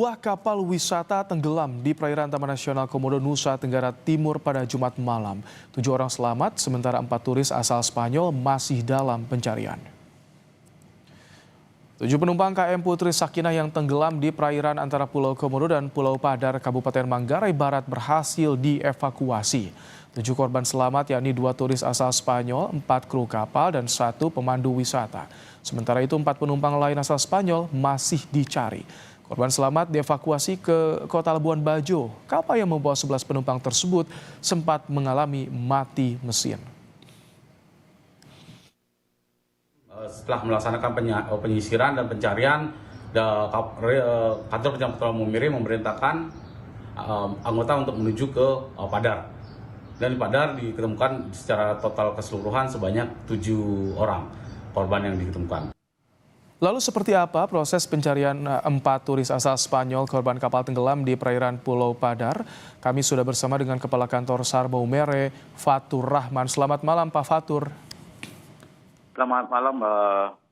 Sebuah kapal wisata tenggelam di perairan Taman Nasional Komodo, Nusa Tenggara Timur pada Jumat malam. 7 orang selamat, sementara 4 turis asal Spanyol masih dalam pencarian. 7 penumpang KM Putri Sakinah yang tenggelam di perairan antara Pulau Komodo dan Pulau Padar, Kabupaten Manggarai Barat berhasil dievakuasi. 7 korban selamat yakni 2 turis asal Spanyol, 4 kru kapal, dan 1 pemandu wisata. Sementara itu 4 penumpang lain asal Spanyol masih dicari. Korban selamat dievakuasi ke Kota Labuan Bajo. Kapal yang membawa 11 penumpang tersebut sempat mengalami mati mesin. Setelah melaksanakan penyisiran dan pencarian, kantor penyelamatan Mumiri memerintahkan anggota untuk menuju ke Padar. Dan di Padar diketemukan secara total keseluruhan sebanyak 7 orang korban yang diketemukan. Lalu seperti apa proses pencarian 4 turis asal Spanyol korban kapal tenggelam di perairan Pulau Padar? Kami sudah bersama dengan Kepala Kantor SAR Maumere, Fatur Rahman. Selamat malam Pak Fatur. Selamat malam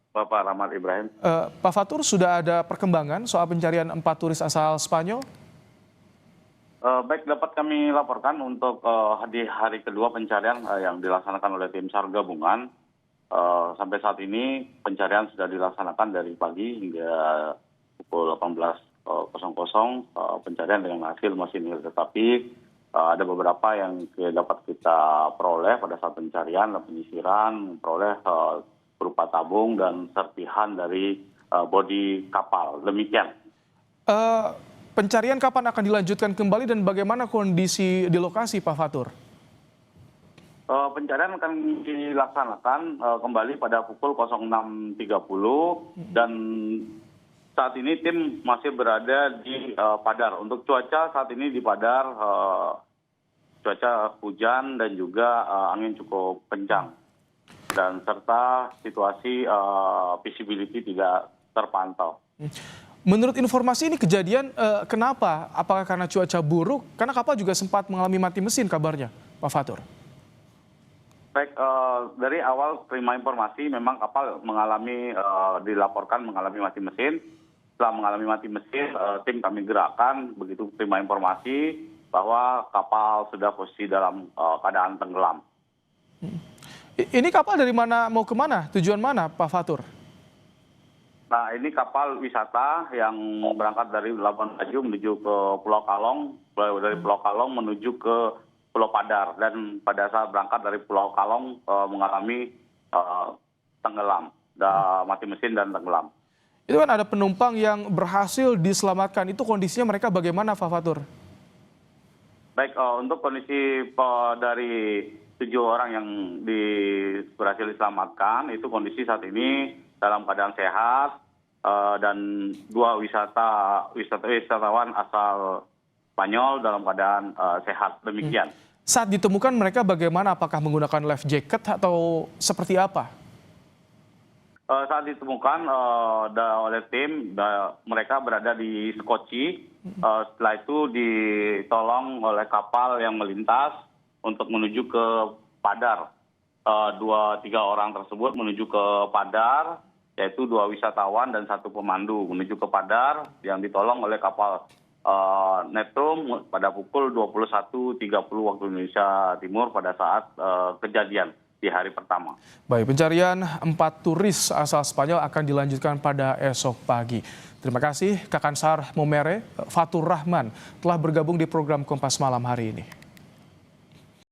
Bapak Rahmat Ibrahim. Pak Fatur, sudah ada perkembangan soal pencarian 4 turis asal Spanyol? Baik, dapat kami laporkan untuk di hari kedua pencarian yang dilaksanakan oleh tim SAR gabungan. Sampai saat ini pencarian sudah dilaksanakan dari pagi hingga pukul 18.00 pencarian dengan hasil masih nihil, tetapi ada beberapa yang dapat kita peroleh pada saat pencarian dan penyisiran, memperoleh berupa tabung dan serpihan dari bodi kapal. Demikian. Pencarian kapan akan dilanjutkan kembali dan bagaimana kondisi di lokasi, Pak Fatur? Pencarian akan dilaksanakan kembali pada pukul 06.30 dan saat ini tim masih berada di Padar. Untuk cuaca saat ini di Padar, cuaca hujan dan juga angin cukup kencang. Dan serta situasi visibility tidak terpantau. Menurut informasi ini kejadian kenapa? Apakah karena cuaca buruk? Karena kapal juga sempat mengalami mati mesin kabarnya, Pak Fatur. Baik, dari awal terima informasi memang kapal dilaporkan mengalami mati mesin. Setelah mengalami mati mesin, tim kami gerakkan begitu terima informasi bahwa kapal sudah posisi dalam keadaan tenggelam. Ini kapal dari mana mau kemana? Tujuan mana, Pak Fatur? Nah, ini kapal wisata yang berangkat dari Labuan Bajo menuju ke Pulau Kalong, dari Pulau Kalong menuju ke Pulau Padar, dan pada saat berangkat dari Pulau Kalong mengalami tenggelam, mati mesin dan tenggelam. Itu kan ada penumpang yang berhasil diselamatkan. Itu kondisinya mereka bagaimana, Pak Fatur? Baik, untuk kondisi dari 7 orang yang berhasil diselamatkan, itu kondisi saat ini dalam keadaan sehat dan 2 wisatawan asal Spanyol dalam keadaan sehat. Demikian. Saat ditemukan mereka bagaimana? Apakah menggunakan life jacket atau seperti apa? Saat ditemukan oleh tim, mereka berada di Sekoci. Setelah itu ditolong oleh kapal yang melintas untuk menuju ke Padar. 2-3 orang tersebut menuju ke Padar, yaitu 2 wisatawan dan 1 pemandu menuju ke Padar yang ditolong oleh kapal Netrum pada pukul 21.30 waktu Indonesia Timur pada saat kejadian di hari pertama. Baik, pencarian 4 turis asal Spanyol akan dilanjutkan pada esok pagi. Terima kasih Kakan SAR Maumere, Fatur Rahman, telah bergabung di program Kompas Malam hari ini.